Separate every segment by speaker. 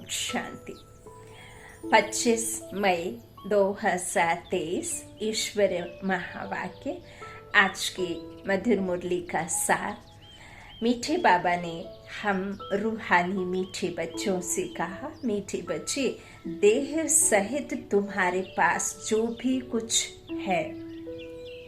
Speaker 1: शांति। 25 मई 2023 ईश्वर महावाक्य। आज की मधुर मुरली का सार। मीठे बाबा ने हम रूहानी मीठे बच्चों से कहा, मीठे बच्चे, देह सहित तुम्हारे पास जो भी कुछ है,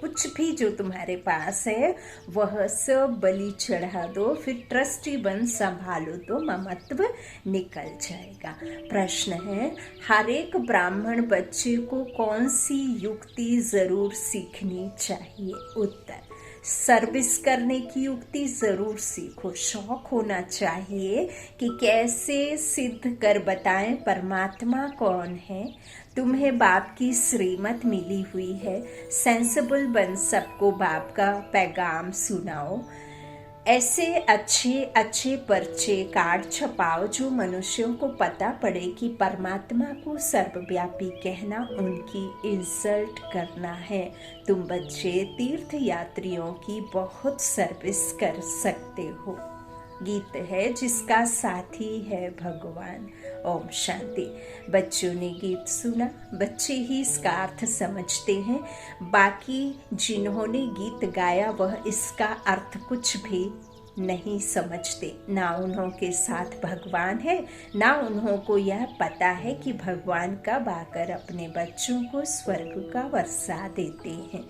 Speaker 1: कुछ भी जो तुम्हारे पास है वह सब बलि चढ़ा दो, फिर ट्रस्टी बन संभालो तो ममत्व निकल जाएगा। प्रश्न है, हर एक ब्राह्मण बच्चे को कौन सी युक्ति जरूर सीखनी चाहिए? उत्तर, सर्विस करने की युक्ति जरूर सीखो। शौक होना चाहिए कि कैसे सिद्ध कर बताएं परमात्मा कौन है। तुम्हें बाप की श्रीमत मिली हुई है, सेंसिबल बन सबको बाप का पैगाम सुनाओ। ऐसे अच्छे अच्छे पर्चे कार्ड छपाओ जो मनुष्यों को पता पड़े कि परमात्मा को सर्वव्यापी कहना उनकी इंसल्ट करना है। तुम बच्चे तीर्थ यात्रियों की बहुत सर्विस कर सकते हो। गीत है जिसका साथी है भगवान। ओम शांति। बच्चों ने गीत सुना, बच्चे ही इसका अर्थ समझते हैं। बाकी जिन्होंने गीत गाया वह इसका अर्थ कुछ भी नहीं समझते। ना उन्हों के साथ भगवान है, ना उन्हों को यह पता है कि भगवान कब आकर अपने बच्चों को स्वर्ग का वर्षा देते हैं।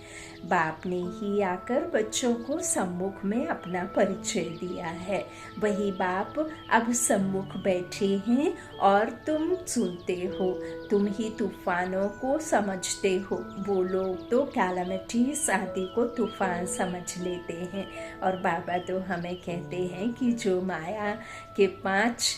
Speaker 1: बाप ने ही आकर बच्चों को सम्मुख में अपना परिचय दिया है। वही बाप अब सम्मुख बैठे हैं और तुम सुनते हो। तुम ही तूफानों को समझते हो। वो लोग तो कैलामिटीज आदि को तूफान समझ लेते हैं, और बाबा तो हमें कहते हैं कि जो माया के 5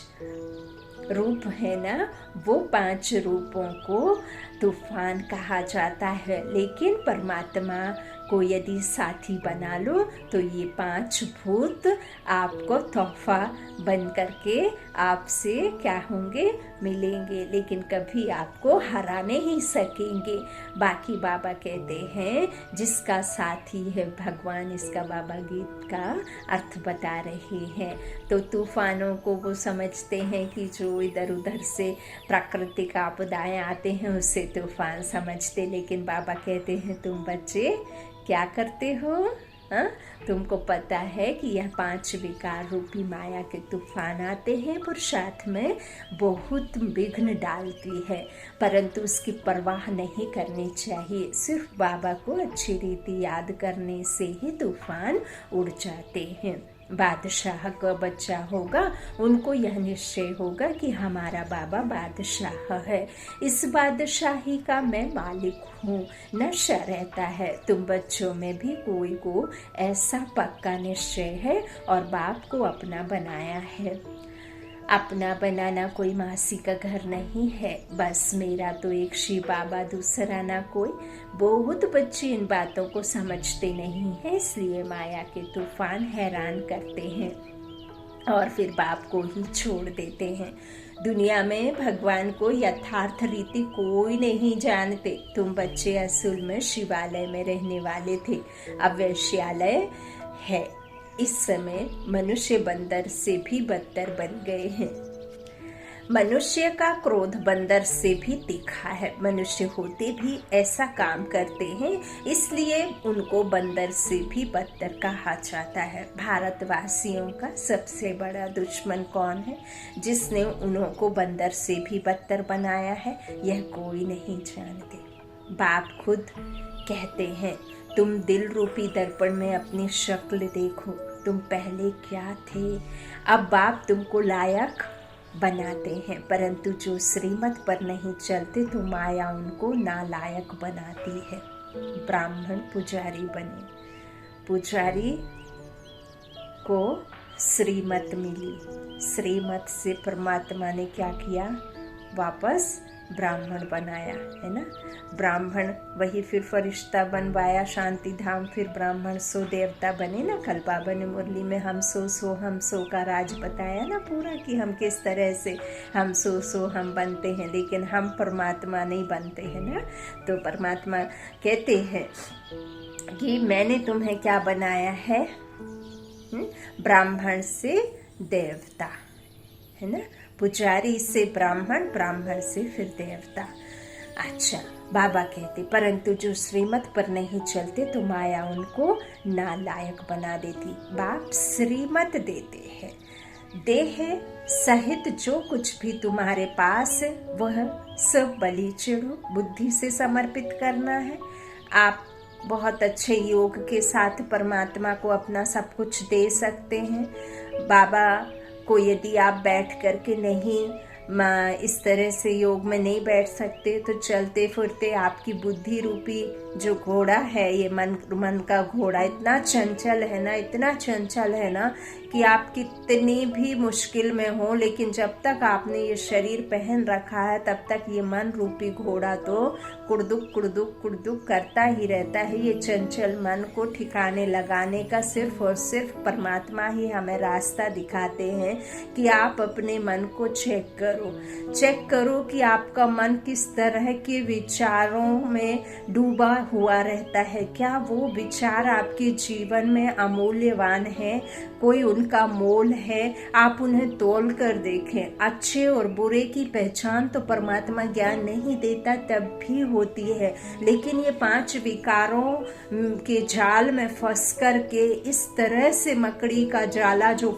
Speaker 1: रूप है ना, वो 5 रूपों को तूफान कहा जाता है। लेकिन परमात्मा को यदि साथी बना लो तो ये 5 भूत आपको तोहफा बन करके आपसे क्या होंगे, मिलेंगे, लेकिन कभी आपको हरा नहीं सकेंगे। बाकी बाबा कहते हैं जिसका साथी है भगवान, इसका बाबा गीत का अर्थ बता रहे हैं। तो तूफानों को वो समझते हैं कि जो इधर उधर से प्राकृतिक आपदाएं आते हैं उसे तूफान समझते, लेकिन बाबा कहते हैं तुम बच्चे क्या करते हो? तुमको पता है कि यह 5 विकार रूपी माया के तूफान आते हैं, पुरुषार्थ में बहुत विघ्न डालती है, परंतु उसकी परवाह नहीं करनी चाहिए। सिर्फ बाबा को अच्छी रीति याद करने से ही तूफान उड़ जाते हैं। बादशाह का बच्चा होगा, उनको यह निश्चय होगा कि हमारा बाबा बादशाह है, इस बादशाही का मैं मालिक हूँ। नशा रहता है। तुम बच्चों में भी कोई को ऐसा पक्का निश्चय है और बाप को अपना बनाया है। अपना बनाना कोई मासी का घर नहीं है। बस मेरा तो एक शिव बाबा, दूसरा ना कोई। बहुत बच्चे इन बातों को समझते नहीं है, इसलिए माया के तूफान हैरान करते हैं और फिर बाप को ही छोड़ देते हैं। दुनिया में भगवान को यथार्थ रीति कोई नहीं जानते। तुम बच्चे असल में शिवालय में रहने वाले थे, अब वैश्यालय है। इस समय मनुष्य बंदर से भी बदतर बन गए हैं। मनुष्य का क्रोध बंदर से भी तीखा है। मनुष्य होते भी ऐसा काम करते हैं, इसलिए उनको बंदर से भी बदतर कहा जाता है। भारतवासियों का सबसे बड़ा दुश्मन कौन है जिसने उन्हों को बंदर से भी बदतर बनाया है? यह कोई नहीं जानते। बाप खुद कहते हैं, तुम दिल रूपी दर्पण में अपनी शक्ल देखो, तुम पहले क्या थे। अब बाप तुमको लायक बनाते हैं, परंतु जो श्रीमत पर नहीं चलते तो माया उनको नालायक बनाती है। ब्राह्मण पुजारी बने। पुजारी को श्रीमत मिली, श्रीमत से परमात्मा ने क्या किया, वापस ब्राह्मण बनाया, है ना। ब्राह्मण वही फिर फरिश्ता बनवाया शांति धाम, फिर ब्राह्मण सो देवता बने ना। कल बाबा ने मुरली में हम सो का राज बताया ना पूरा, कि हम किस तरह से हम सो हम बनते हैं, लेकिन हम परमात्मा नहीं बनते हैं ना। तो परमात्मा कहते हैं कि मैंने तुम्हें क्या बनाया है, ब्राह्मण से देवता, है ना। पुजारी से ब्राह्मण, ब्राह्मण से फिर देवता। अच्छा, बाबा कहते परंतु जो श्रीमत पर नहीं चलते तो माया उनको नालायक बना देती। बाप श्रीमत देते हैं, देह सहित जो कुछ भी तुम्हारे पास है वह सब बलि चढ़ो, बुद्धि से समर्पित करना है। आप बहुत अच्छे योग के साथ परमात्मा को अपना सब कुछ दे सकते हैं। बाबा को यदि आप बैठ करके नहीं इस तरह से योग में नहीं बैठ सकते तो चलते फिरते आपकी बुद्धि रूपी जो घोड़ा है, ये मन का घोड़ा इतना चंचल है ना, इतना चंचल है ना कि आप कितनी भी मुश्किल में हो, लेकिन जब तक आपने ये शरीर पहन रखा है तब तक ये मन रूपी घोड़ा तो कुड़दुक कुड़दुक कुड़दुक करता ही रहता है। ये चंचल मन को ठिकाने लगाने का सिर्फ और सिर्फ परमात्मा ही हमें रास्ता दिखाते हैं कि आप अपने मन को चेक करो कि आपका मन किस तरह के विचारों में डूबा हुआ रहता है। क्या वो विचार आपके जीवन में अमूल्यवान है, कोई उनका मोल है? आप उन्हें तोल कर देखें। अच्छे और बुरे की पहचान तो परमात्मा ज्ञान नहीं देता तब भी होती है, लेकिन ये 5 विकारों के जाल में फंस कर के इस तरह से मकड़ी का जाला जो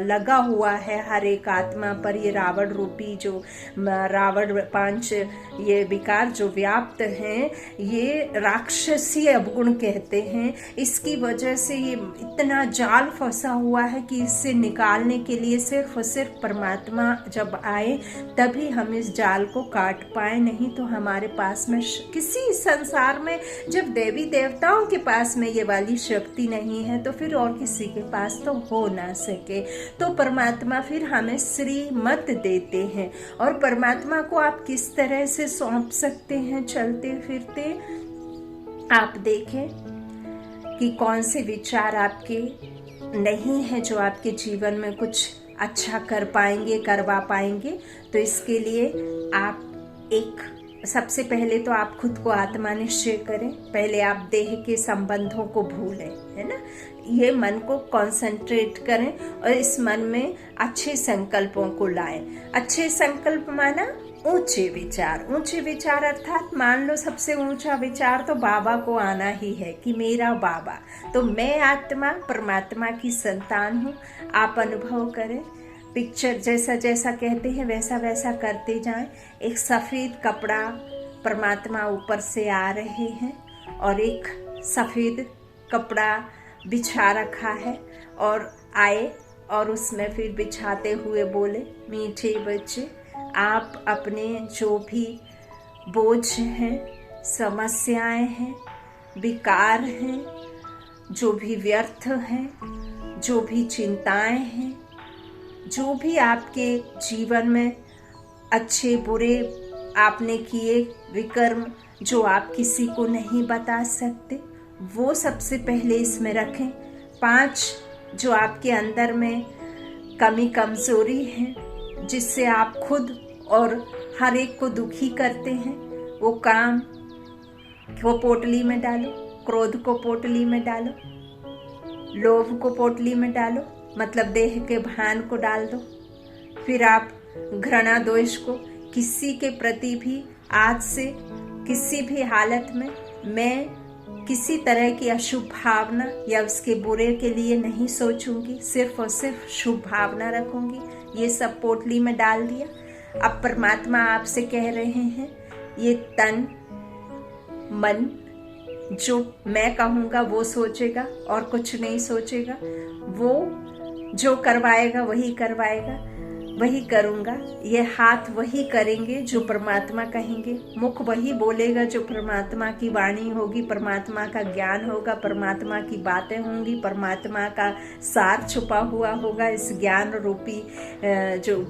Speaker 1: लगा हुआ है हर एक आत्मा पर, ये रावण रूपी जो रावण 5 ये विकार जो व्याप्त हैं, ये राक्षसी अवगुण कहते हैं। इसकी वजह से ये इतना जाल फंसा हुआ है कि इससे निकालने के लिए सिर्फ और सिर्फ परमात्मा जब आए तभी हम इस जाल को काट पाए, नहीं तो हमारे पास में किसी संसार में जब देवी देवताओं के पास में ये वाली शक्ति नहीं है तो फिर और किसी के पास तो हो ना सके। तो परमात्मा फिर हमें श्रीमत देते हैं, और परमात्मा को आप किस तरह से सौंप सकते हैं चलते फिरते। आप देखें कि कौन से विचार आपके नहीं है जो आपके जीवन में कुछ अच्छा करवा पाएंगे। तो इसके लिए आप सबसे पहले तो आप खुद को आत्मा निश्चय करें। पहले आप देह के संबंधों को भूलें, है ना। ये मन को कंसंट्रेट करें और इस मन में अच्छे संकल्पों को लाएं। अच्छे संकल्प माना ऊंचे विचार अर्थात मान लो सबसे ऊंचा विचार तो बाबा को आना ही है कि मेरा बाबा, तो मैं आत्मा परमात्मा की संतान हूँ। आप अनुभव करें, पिक्चर जैसा जैसा कहते हैं वैसा वैसा करते जाएं। एक सफ़ेद कपड़ा परमात्मा ऊपर से आ रहे हैं और एक सफ़ेद कपड़ा बिछा रखा है, और आए और उसमें फिर बिछाते हुए बोले, मीठे बच्चे आप अपने जो भी बोझ हैं, समस्याएं हैं, विकार हैं, जो भी व्यर्थ हैं, जो भी चिंताएं हैं, जो भी आपके जीवन में अच्छे बुरे आपने किए विकर्म जो आप किसी को नहीं बता सकते, वो सबसे पहले इसमें रखें। 5 जो आपके अंदर में कमी कमजोरी है जिससे आप खुद और हर एक को दुखी करते हैं, वो काम को पोटली में डालो, क्रोध को पोटली में डालो, लोभ को पोटली में डालो, मतलब देह के भान को डाल दो। फिर आप घृणा दोष को, किसी के प्रति भी आज से किसी भी हालत में मैं किसी तरह की अशुभ भावना या उसके बुरे के लिए नहीं सोचूंगी, सिर्फ और सिर्फ शुभ भावना रखूंगी। ये सब पोटली में डाल दिया। अब परमात्मा आपसे कह रहे हैं, ये तन मन जो मैं कहूँगा वो सोचेगा और कुछ नहीं सोचेगा, वो जो करवाएगा वही करवाएगा, वही करूँगा। ये हाथ वही करेंगे जो परमात्मा कहेंगे, मुख वही बोलेगा जो परमात्मा की वाणी होगी, परमात्मा का ज्ञान होगा, परमात्मा की बातें होंगी, परमात्मा का सार छुपा हुआ होगा। इस ज्ञान रूपी जो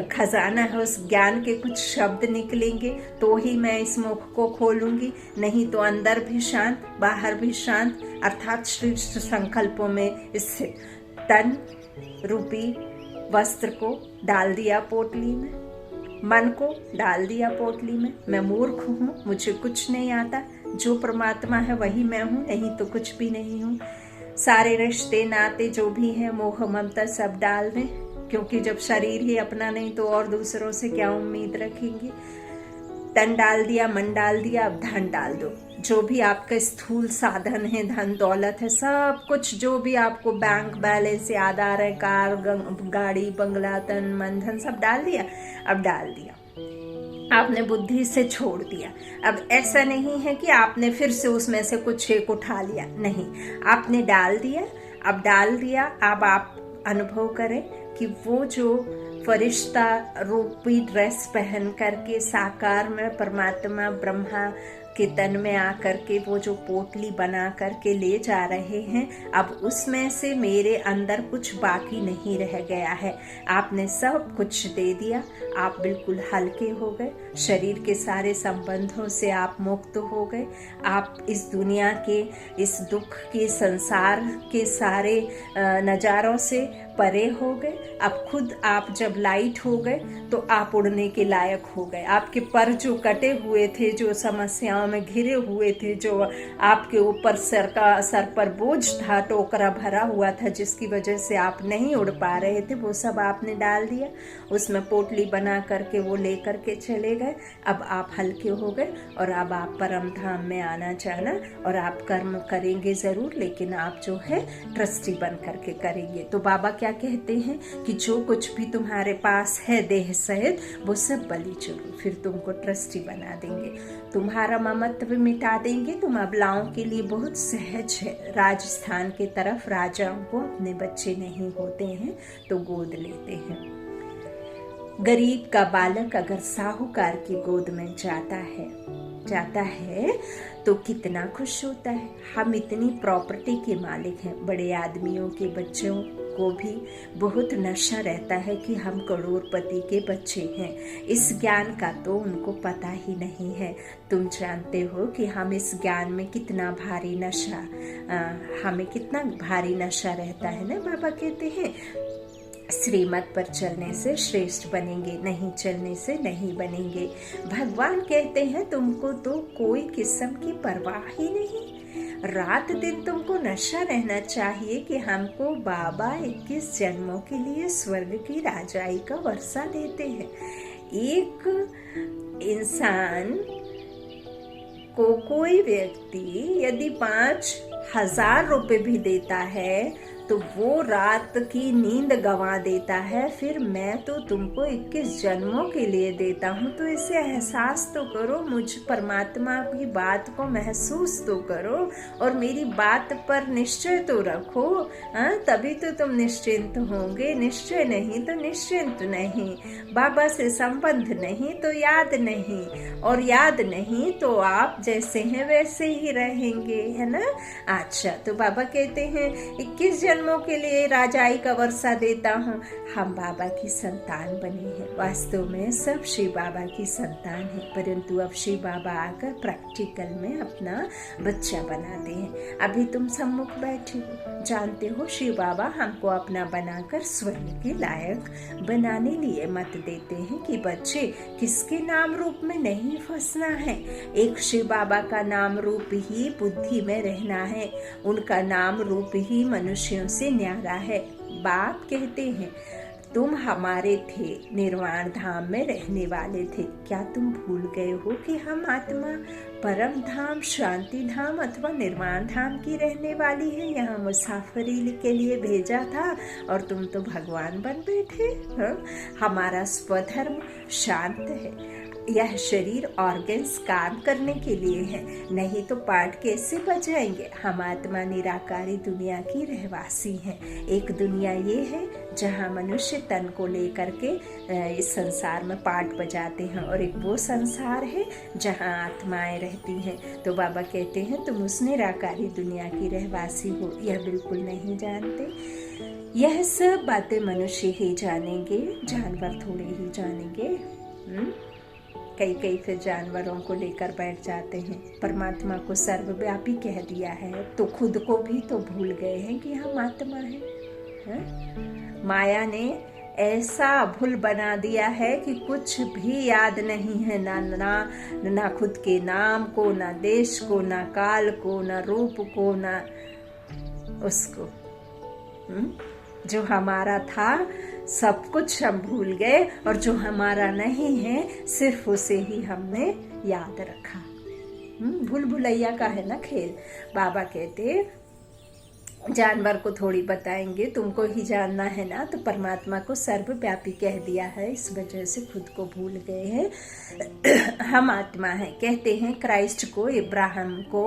Speaker 1: खजाना है उस ज्ञान के कुछ शब्द निकलेंगे तो ही मैं इस मुख को खोलूंगी, नहीं तो अंदर भी शांत बाहर भी शांत। अर्थात श्रेष्ठ संकल्पों में इस तन रूपी वस्त्र को डाल दिया पोटली में, मन को डाल दिया पोटली में। मैं मूर्ख हूँ, मुझे कुछ नहीं आता, जो परमात्मा है वही मैं हूँ, नहीं तो कुछ भी नहीं हूँ। सारे रिश्ते नाते जो भी हैं मोह ममता सब डाल दें, क्योंकि जब शरीर ही अपना नहीं तो और दूसरों से क्या उम्मीद रखेंगे। तन डाल दिया, मन डाल दिया, अब धन डाल दो। जो भी आपका स्थूल साधन है, धन दौलत है, सब कुछ जो भी आपको बैंक बैलेंस याद आ रहा है, कार गाड़ी बंगला तन मन धन सब डाल दिया। अब डाल दिया, आपने बुद्धि से छोड़ दिया। अब ऐसा नहीं है कि आपने फिर से उसमें से कुछ एक उठा लिया, नहीं, आपने डाल दिया। अब डाल दिया, अब आप अनुभव करें कि वो जो फरिश्ता रूपी ड्रेस पहन करके साकार में परमात्मा ब्रह्मा के तन में आकर के वो जो पोटली बना करके ले जा रहे हैं, अब उसमें से मेरे अंदर कुछ बाकी नहीं रह गया है। आपने सब कुछ दे दिया, आप बिल्कुल हल्के हो गए, शरीर के सारे संबंधों से आप मुक्त हो गए। आप इस दुनिया के, इस दुख के संसार के सारे नज़ारों से परे हो गए। अब खुद आप जब लाइट हो गए तो आप उड़ने के लायक हो गए। आपके पर जो कटे हुए थे, जो समस्याओं में घिरे हुए थे, जो आपके ऊपर सर पर बोझ था, टोकरा भरा हुआ था जिसकी वजह से आप नहीं उड़ पा रहे थे, वो सब आपने डाल दिया। उसमें पोटली बना करके वो ले करके चले गए। अब आप हल्के हो गए और अब आप परम धाम में आना चाहना, और आप कर्म करेंगे जरूर, लेकिन आप जो है ट्रस्टी बन करके करेंगे। तो बाबा क्या कहते हैं कि जो कुछ भी तुम्हारे पास है देह सहित, वो सब बलि चढ़ो, फिर तुमको ट्रस्टी बना देंगे, तुम्हारा ममत्व मिटा देंगे। तुम अबलाओं के लिए बहुत सहज है। राजस्थान के तरफ राजाओं को अपने बच्चे नहीं होते हैं तो गोद लेते हैं। गरीब का बालक अगर साहूकार की गोद में जाता है तो कितना खुश होता है। हम इतनी प्रॉपर्टी के मालिक हैं। बड़े आदमियों के बच्चों को भी बहुत नशा रहता है कि हम करोड़पति के बच्चे हैं। इस ज्ञान का तो उनको पता ही नहीं है। तुम जानते हो कि हम इस ज्ञान में कितना भारी नशा, हमें कितना भारी नशा रहता है ना। बाबा कहते हैं श्रीमत पर चलने से श्रेष्ठ बनेंगे, नहीं चलने से नहीं बनेंगे। भगवान कहते हैं तुमको तो कोई किस्म की परवाह ही नहीं। रात दिन तुमको नशा रहना चाहिए कि हमको बाबा 21 जन्मों के लिए स्वर्ग की राजाई का वर्षा देते हैं। एक इंसान को कोई व्यक्ति यदि 5,000 रुपए भी देता है तो वो रात की नींद गंवा देता है। फिर मैं तो तुमको 21 जन्मों के लिए देता हूँ, तो इसे एहसास तो करो, मुझ परमात्मा की बात को महसूस तो करो और मेरी बात पर निश्चय तो रखो। तभी तो तुम निश्चिंत होंगे। निश्चय नहीं तो निश्चिंत नहीं। बाबा से संबंध नहीं तो याद नहीं, और याद नहीं तो आप जैसे हैं वैसे ही रहेंगे, है ना। अच्छा, तो बाबा कहते हैं 21 जन्मों के लिए राजाई का वर्षा देता हूँ। हम बाबा की संतान बने हैं। वास्तव में सब शिव बाबा की संतान है, परंतु अब शिव बाबा आकर प्रैक्टिकल में अपना बच्चा बनाते हैं। अभी तुम सम्मुख बैठे हो, जानते हो शिव बाबा हमको अपना बनाकर स्वर्ग के लायक बनाने लिए मत देते हैं कि बच्चे किसके नाम रूप में नहीं फंसना है। एक शिव बाबा का नाम रूप ही बुद्धि में रहना है। उनका नाम रूप ही मनुष्यों से न्यारा है। बाप कहते हैं तुम हमारे थे, निर्वाण धाम में रहने वाले थे। क्या तुम भूल गए हो कि हम आत्मा परम धाम, शांति धाम अथवा निर्वाण धाम की रहने वाली है। यहाँ मुसाफरी के लिए भेजा था और तुम तो भगवान बन बैठे। हमारा स्वधर्म शांत है। यह शरीर ऑर्गन्स काम करने के लिए है, नहीं तो पाठ कैसे बजाएंगे। हम आत्मा निराकारी दुनिया की रहवासी हैं। एक दुनिया ये है जहाँ मनुष्य तन को लेकर के इस संसार में पाठ बजाते हैं, और एक वो संसार है जहाँ आत्माएं रहती हैं। तो बाबा कहते हैं तुम उस निराकारी दुनिया की रहवासी हो। यह बिल्कुल नहीं जानते। यह सब बातें मनुष्य ही जानेंगे, जानवर थोड़े ही जानेंगे। कई फिर जानवरों को लेकर बैठ जाते हैं। परमात्मा को सर्वव्यापी कह दिया है तो खुद को भी तो भूल गए हैं कि हम आत्मा हैं। माया ने ऐसा भूल बना दिया है कि कुछ भी याद नहीं है, ना खुद के नाम को, ना देश को, ना काल को, ना रूप को, ना उसको जो हमारा था सब कुछ हम भूल गए और जो हमारा नहीं है सिर्फ उसे ही हमने याद रखा। भूल भुलैया का है ना खेल। बाबा कहते जानवर को थोड़ी बताएंगे, तुमको ही जानना है ना, तो परमात्मा को सर्वव्यापी कह दिया है, इस वजह से खुद को भूल गए हैं। हम आत्मा हैं। कहते हैं क्राइस्ट को, इब्राहिम को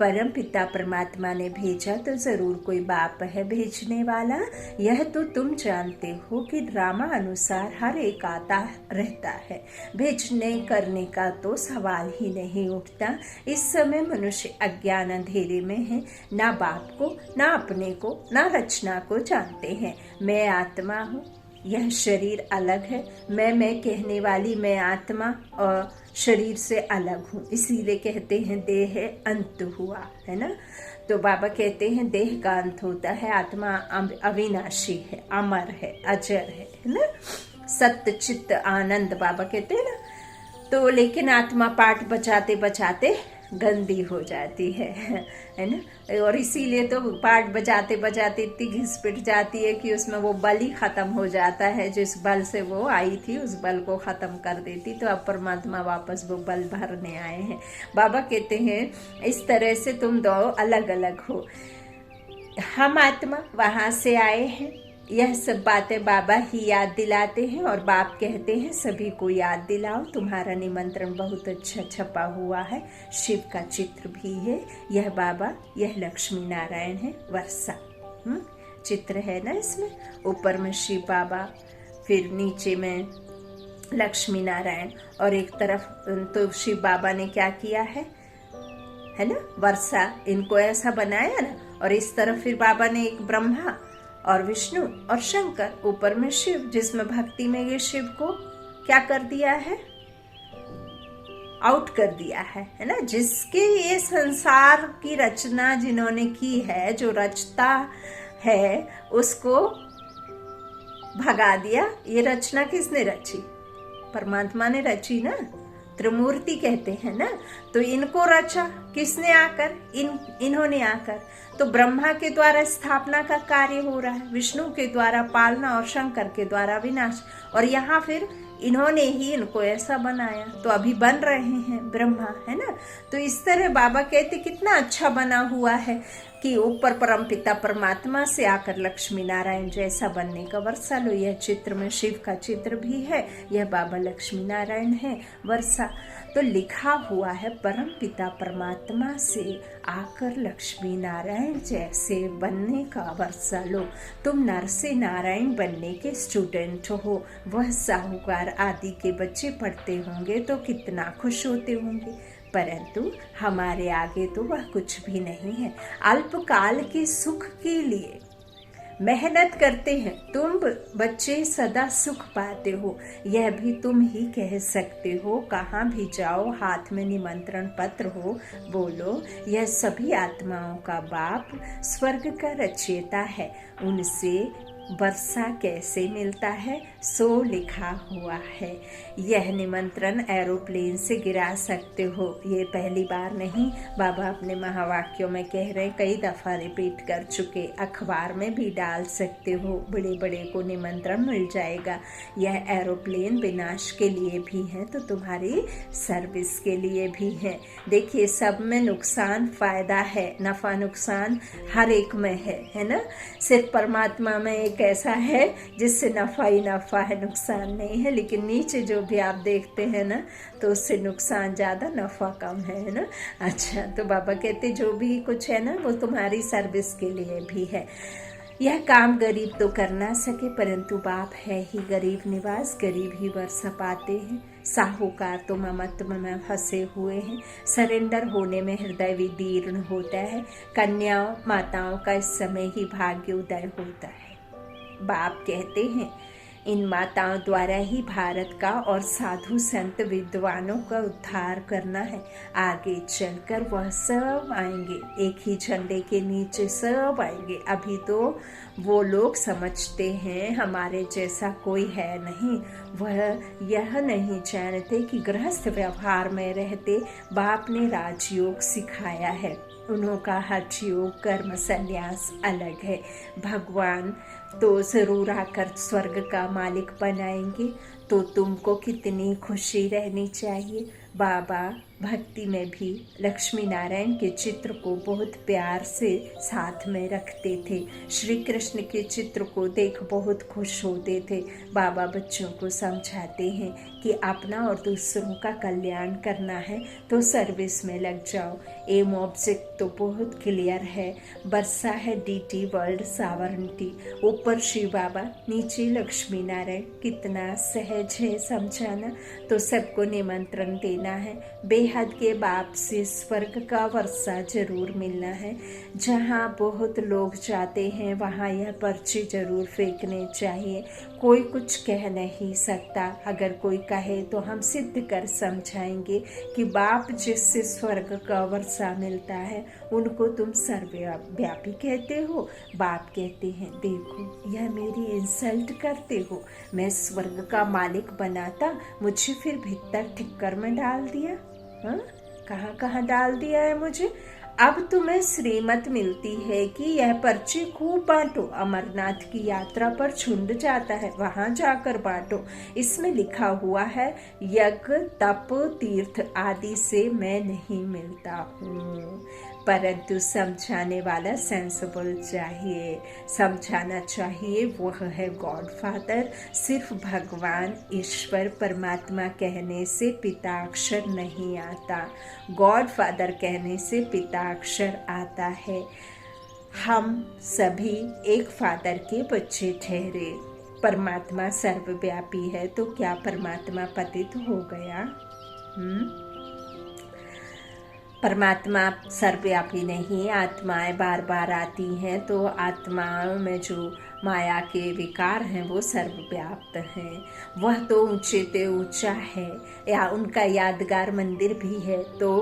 Speaker 1: परम पिता परमात्मा ने भेजा तो जरूर कोई बाप है भेजने वाला। यह तो तुम जानते हो कि ड्रामा अनुसार हर एक आता रहता है, भेजने करने का तो सवाल ही नहीं उठता। इस समय मनुष्य अज्ञान अंधेरे में है, ना बाप को ना अपने को ना रचना को जानते हैं। मैं आत्मा हूँ, यह शरीर अलग है। मैं कहने वाली मैं आत्मा और शरीर से अलग हूँ, इसीलिए कहते हैं देह अंत हुआ है ना। तो बाबा कहते हैं देह का अंत होता है, आत्मा अविनाशी है, अमर है, अजर है ना, सत्य चित्त आनंद बाबा कहते हैं ना। तो लेकिन आत्मा पाठ बचाते बचाते गंदी हो जाती है ना। और इसीलिए तो पाठ बजाते बजाते इतनी घिस-पिट जाती है कि उसमें वो बल ही खत्म हो जाता है। जिस बल से वो आई थी उस बल को खत्म कर देती, तो अब परमात्मा वापस वो बल भरने आए हैं। बाबा कहते हैं इस तरह से तुम दो अलग अलग हो। हम आत्मा वहां से आए हैं, यह सब बातें बाबा ही याद दिलाते हैं और बाप कहते हैं सभी को याद दिलाओ। तुम्हारा निमंत्रण बहुत अच्छा छपा हुआ है, शिव का चित्र भी है। यह बाबा, यह लक्ष्मी नारायण है, वर्षा चित्र है ना इसमें। ऊपर में शिव बाबा, फिर नीचे में लक्ष्मी नारायण, और एक तरफ तो शिव बाबा ने क्या किया है ना, वर्षा, इनको ऐसा बनाया ना। और इस तरफ फिर बाबा ने एक ब्रह्मा और विष्णु और शंकर, ऊपर में शिव, जिसमें भक्ति में ये शिव को क्या कर दिया है, आउट कर दिया है ना। जिसके ये संसार की रचना जिन्होंने की है, जो रचता है उसको भगा दिया। ये रचना किसने रची? परमात्मा ने रची ना, त्रिमूर्ति कहते हैं ना। तो इनको रचा किसने आकर? इन्होंने आकर। तो ब्रह्मा के द्वारा स्थापना का कार्य हो रहा है, विष्णु के द्वारा पालना और शंकर के द्वारा विनाश, और यहाँ फिर इन्होंने ही इनको ऐसा बनाया। तो अभी बन रहे हैं ब्रह्मा, है ना। तो इस तरह बाबा कहते कितना अच्छा बना हुआ है कि ऊपर परम पिता परमात्मा से आकर लक्ष्मी नारायण जैसा बनने का वर्षा लो। यह चित्र में शिव का चित्र भी है, यह बाबा लक्ष्मी नारायण है, वर्षा। तो लिखा हुआ है परम पिता परमात्मा से आकर लक्ष्मी नारायण जैसे बनने का वर्षा लो। तुम नर से नारायण बनने के स्टूडेंट हो। वह साहूकार आदि के बच्चे पढ़ते होंगे तो कितना खुश होते होंगे, परंतु हमारे आगे तो वह कुछ भी नहीं है। अल्पकाल के सुख के लिए मेहनत करते हैं, तुम बच्चे सदा सुख पाते हो, यह भी तुम ही कह सकते हो। कहाँ भी जाओ हाथ में निमंत्रण पत्र हो, बोलो यह सभी आत्माओं का बाप स्वर्ग का रचयिता है, उनसे वर्षा कैसे मिलता है सो लिखा हुआ है। यह निमंत्रण एरोप्लेन से गिरा सकते हो, ये पहली बार नहीं, बाबा अपने महावाक्यों में कह रहे, कई दफा रिपीट कर चुके। अखबार में भी डाल सकते हो, बड़े बड़े को निमंत्रण मिल जाएगा। यह एरोप्लेन विनाश के लिए भी है तो तुम्हारी सर्विस के लिए भी है। देखिए सब में नुकसान फायदा है, नफा नुकसान हर एक में है ना। सिर्फ परमात्मा में एक ऐसा है जिससे नफा ही नफा है, नुकसान नहीं है। लेकिन नीचे जो भी आप देखते हैं ना, तो उससे नुकसान ज्यादा नफा कम है ना। अच्छा, तो बाबा कहते जो भी कुछ है ना वो तुम्हारी सर्विस के लिए भी है। यह काम गरीब तो कर ना सके, परंतु बाप है ही गरीब निवास, गरीब ही वर्षा पाते हैं। साहूकार तो ममत्व में फंसे हुए हैं, सरेंडर होने में हृदय विदीर्ण होता है। कन्याओं माताओं का इस समय ही भाग्य उदय होता है। बाप कहते हैं इन माताओं द्वारा ही भारत का और साधु संत विद्वानों का उद्धार करना है। आगे चलकर वह सब आएंगे, एक ही झंडे के नीचे सब आएंगे। अभी तो वो लोग समझते हैं हमारे जैसा कोई है नहीं, वह यह नहीं जानते कि गृहस्थ व्यवहार में रहते बाप ने राजयोग सिखाया है। उन्हों का हठ योग कर्म संन्यास अलग है। भगवान तो ज़रूर आकर स्वर्ग का मालिक बनाएंगे। तो तुमको कितनी खुशी रहनी चाहिए। बाबा भक्ति में भी लक्ष्मी नारायण के चित्र को बहुत प्यार से साथ में रखते थे। श्री कृष्ण के चित्र को देख बहुत खुश होते थे। बाबा बच्चों को समझाते हैं कि अपना और दूसरों का कल्याण करना है तो सर्विस में लग जाओ। एम ऑब्जेक्ट तो बहुत क्लियर है। बरसा है डीटी वर्ल्ड सावरनिटी, ऊपर शिव बाबा, नीचे लक्ष्मी नारायण। कितना सहज है समझाना। तो सबको निमंत्रण देना है। बेहद के बाप से स्वर्ग का वर्षा जरूर मिलना है। जहाँ बहुत लोग जाते हैं वहाँ यह पर्चे जरूर फेंकने चाहिए। कोई कुछ कह नहीं सकता। अगर कोई कहे तो हम सिद्ध कर समझाएंगे कि बाप जिससे स्वर्ग का वर्षा मिलता है उनको तुम सर्वव्यापी कहते हो। बाप कहते हैं देखो यह मेरी इंसल्ट करते हो। मैं स्वर्ग का मालिक बनाता, मुझे फिर भीतर ठिक्कर में डाल दिया। हाँ, कहाँ कहाँ डाल दिया है मुझे। अब तुम्हें श्रीमत मिलती है कि यह पर्ची खूब बांटो। अमरनाथ की यात्रा पर झुंड जाता है, वहां जाकर बांटो। इसमें लिखा हुआ है यज्ञ तप तीर्थ आदि से मैं नहीं मिलता हूँ, परंतु समझाने वाला सेंसिबल चाहिए। समझाना चाहिए वह है गॉड फादर। सिर्फ भगवान ईश्वर परमात्मा कहने से पिता अक्षर नहीं आता, गॉड फादर कहने से पिता अक्षर आता है। हम सभी एक फादर के बच्चे ठहरे। परमात्मा सर्वव्यापी है तो क्या परमात्मा पतित हो गया? परमात्मा सर्वव्यापी नहीं। आत्माएं बार बार आती हैं तो आत्माओं में जो माया के विकार हैं वो सर्वव्याप्त हैं। वह तो ऊंचे ते ऊंचा है, या उनका यादगार मंदिर भी है। तो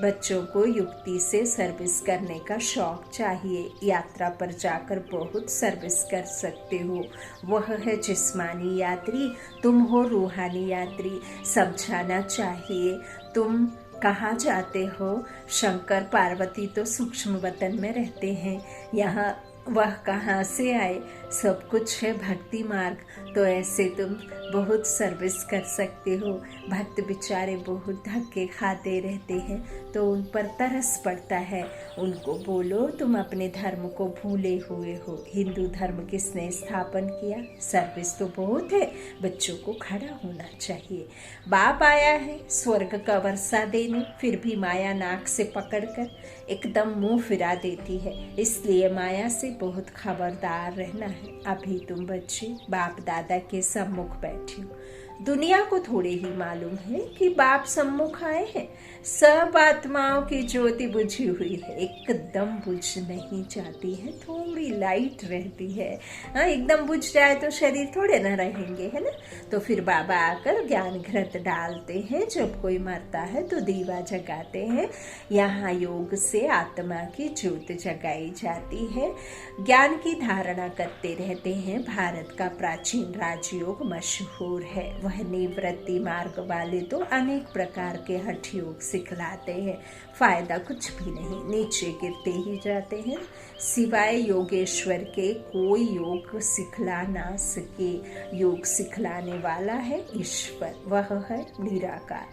Speaker 1: बच्चों को युक्ति से सर्विस करने का शौक चाहिए। यात्रा पर जाकर बहुत सर्विस कर सकते हो। वह है जिस्मानी यात्री, तुम हो रूहानी यात्री। समझाना चाहिए तुम कहाँ जाते हो। शंकर पार्वती तो सूक्ष्म वतन में रहते हैं, यहाँ वह कहाँ से आए। सब कुछ है भक्ति मार्ग, तो ऐसे तुम बहुत सर्विस कर सकते हो। भक्त बेचारे बहुत धक्के खाते रहते हैं तो उन पर तरस पड़ता है। उनको बोलो तुम अपने धर्म को भूले हुए हो। हिंदू धर्म किसने स्थापन किया? सर्विस तो बहुत है, बच्चों को खड़ा होना चाहिए। बाप आया है स्वर्ग का वर्षा देने, फिर भी माया नाक से पकड़कर एकदम मुंह फिरा देती है। इसलिए माया से बहुत खबरदार रहना है। अभी तुम बच्चे बाप दादा के सम्मुख बैठे हो। दुनिया को थोड़े ही मालूम है कि बाप सम्मुख आए हैं। सब आत्माओं की ज्योति बुझी हुई है, एकदम बुझ नहीं जाती है, थोड़ी लाइट रहती है। हाँ, एकदम बुझ जाए तो शरीर थोड़े न रहेंगे, है ना। तो फिर बाबा आकर ज्ञान घृत डालते हैं। जब कोई मरता है तो दीवा जगाते हैं। यहाँ योग से आत्मा की ज्योत जगाई जाती है। ज्ञान की धारणा करते रहते हैं। भारत का प्राचीन राजयोग मशहूर है। वह निवृत्ति मार्ग वाले तो अनेक प्रकार के हठ योग सिखलाते हैं। फायदा कुछ भी नहीं, नीचे गिरते ही जाते हैं। सिवाय योगेश्वर के कोई योग सिखला ना सके। योग सिखलाने वाला है ईश्वर, वह है निराकार।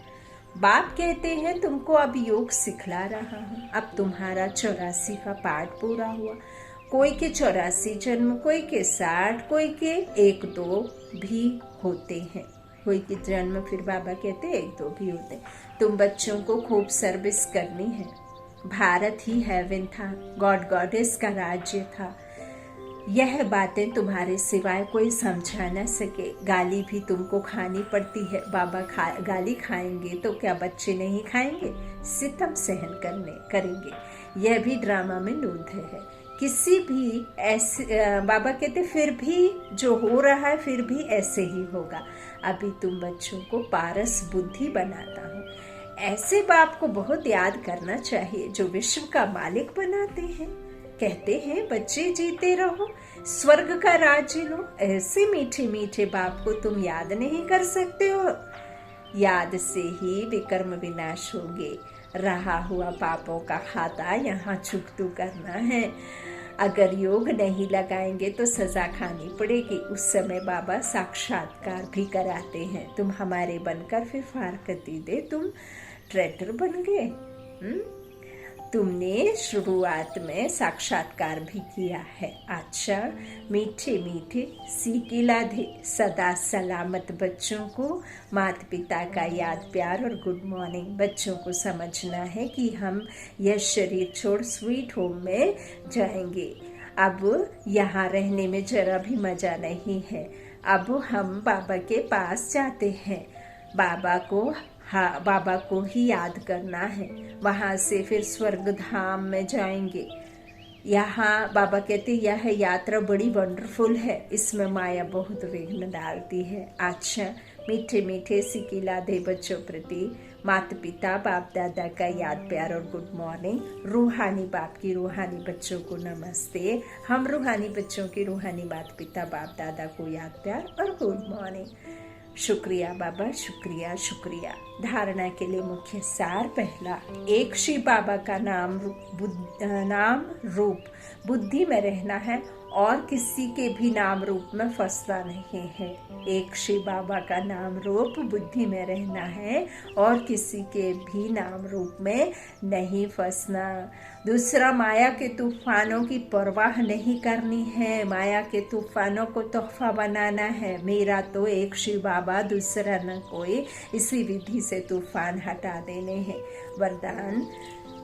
Speaker 1: बाप कहते हैं तुमको अब योग सिखला रहा हूँ। अब तुम्हारा 84 का पाठ पूरा हुआ। कोई के 84 जन्म, कोई के 60, कोई के 1-2 भी होते हैं। कोई के जन्म फिर बाबा कहते 1-2 भी होते। तुम बच्चों को खूब सर्विस करनी है। भारत ही हेवन था, गॉड गॉडेस का राज्य था। यह बातें तुम्हारे सिवाय कोई समझा न सके। गाली भी तुमको खानी पड़ती है। बाबा गाली खाएंगे तो क्या बच्चे नहीं खाएंगे? सितम सहन करेंगे। यह भी ड्रामा में नोंद है। किसी भी ऐसे बाबा कहते फिर भी जो हो रहा है फिर भी ऐसे ही होगा। अभी तुम बच्चों को पारस बुद्धि बनाता हूँ। ऐसे बाप को बहुत याद करना चाहिए जो विश्व का मालिक बनाते हैं। कहते हैं बच्चे जीते रहो, स्वर्ग का राज्य लो। ऐसे मीठे मीठे बाप को तुम याद नहीं कर सकते हो। याद से ही विकर्म विनाश होंगे। रहा हुआ पापों का खाता यहाँ चुकतू करना है। अगर योग नहीं लगाएंगे तो सजा खानी पड़ेगी। उस समय बाबा साक्षात्कार भी कराते हैं, तुम हमारे बनकर फिर फारकती दे, तुम ट्रैक्टर बन गए। तुमने शुरुआत में साक्षात्कार भी किया है। अच्छा, मीठे मीठे सीखिला दे सदा सलामत बच्चों को माता पिता का याद प्यार और गुड मॉर्निंग। बच्चों को समझना है कि हम यह शरीर छोड़ स्वीट होम में जाएंगे। अब यहाँ रहने में जरा भी मजा नहीं है। अब हम बाबा के पास जाते हैं। बाबा को ही याद करना है। वहाँ से फिर स्वर्ग धाम में जाएंगे। यहाँ बाबा कहते यह यात्रा बड़ी वंडरफुल है, इसमें माया बहुत विघ्न डालती है। अच्छा, मीठे मीठे सिकिला दे बच्चों प्रति माता पिता बाप दादा का याद प्यार और गुड मॉर्निंग। रूहानी बाप की रूहानी बच्चों को नमस्ते। हम रूहानी बच्चों की रूहानी माता पिता बाप दादा को याद प्यार और गुड मॉर्निंग। शुक्रिया बाबा, शुक्रिया शुक्रिया। धारणा के लिए मुख्य सार पहला, एक शिव बाबा का नाम रूप बुद्धि में रहना है और किसी के भी नाम रूप में फंसना नहीं है। एक शिव बाबा का नाम रूप बुद्धि में रहना है और किसी के भी नाम रूप में नहीं फंसना। दूसरा, माया के तूफानों की परवाह नहीं करनी है। माया के तूफानों को तोहफा बनाना है। मेरा तो एक शिव बाबा, दूसरा न कोई। इसी विधि से तूफान हटा देने हैं। वरदान,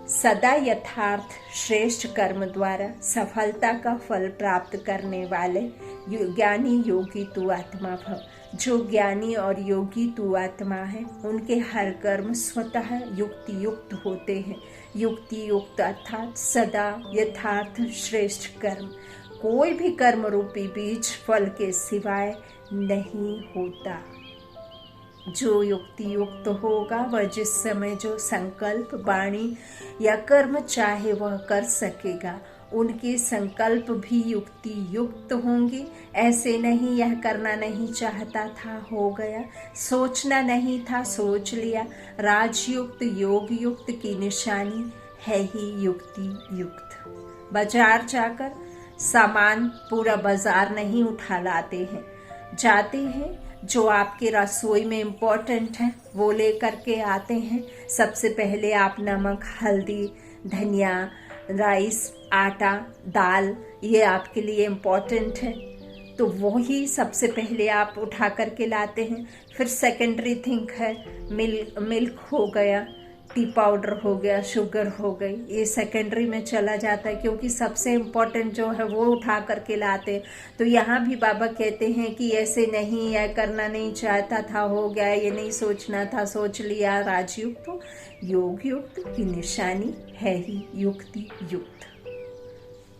Speaker 1: सदा यथार्थ श्रेष्ठ कर्म द्वारा सफलता का फल प्राप्त करने वाले ज्ञानी योगी तू आत्मा भव। जो ज्ञानी और योगी तू आत्मा है, उनके हर कर्म स्वतः युक्ति युक्त होते हैं। युक्ति युक्त अर्थात सदा यथार्थ श्रेष्ठ कर्म। कोई भी कर्म रूपी बीज फल के सिवाय नहीं होता। जो युक्ति युक्त होगा वह जिस समय जो संकल्प, वाणी या कर्म चाहे वह कर सकेगा। उनके संकल्प भी युक्ति युक्त होंगे। ऐसे नहीं यह करना नहीं चाहता था, हो गया। सोचना नहीं था, सोच लिया। राजयुक्त योग युक्त की निशानी है ही युक्ति युक्त। बाजार जाकर सामान पूरा बाजार नहीं उठा लाते हैं, जाते हैं जो आपके रसोई में इम्पोर्टेंट है वो लेकर के आते हैं। सबसे पहले आप नमक, हल्दी, धनिया, राइस, आटा, दाल, ये आपके लिए इम्पोर्टेंट है, तो वही सबसे पहले आप उठा करके लाते हैं। फिर सेकेंडरी थिंग है, मिल्क हो गया, टी पाउडर हो गया, शुगर हो गई, ये सेकेंडरी में चला जाता है, क्योंकि सबसे इम्पोर्टेंट जो है वो उठा करके लाते। तो यहाँ भी बाबा कहते हैं कि ऐसे नहीं, यह करना नहीं चाहता था, हो गया, ये नहीं सोचना था, सोच लिया। राजयुक्त तो योग युक्त की निशानी है ही युक्ति युक्त।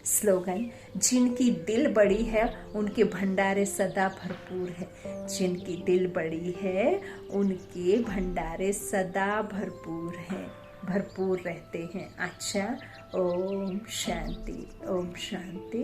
Speaker 1: स्लोगन, जिनकी दिल बड़ी है उनके भंडारे सदा भरपूर है। जिनकी दिल बड़ी है उनके भंडारे सदा भरपूर हैं, भरपूर रहते हैं। अच्छा, ओम शांति, ओम शांति, ओम शांति।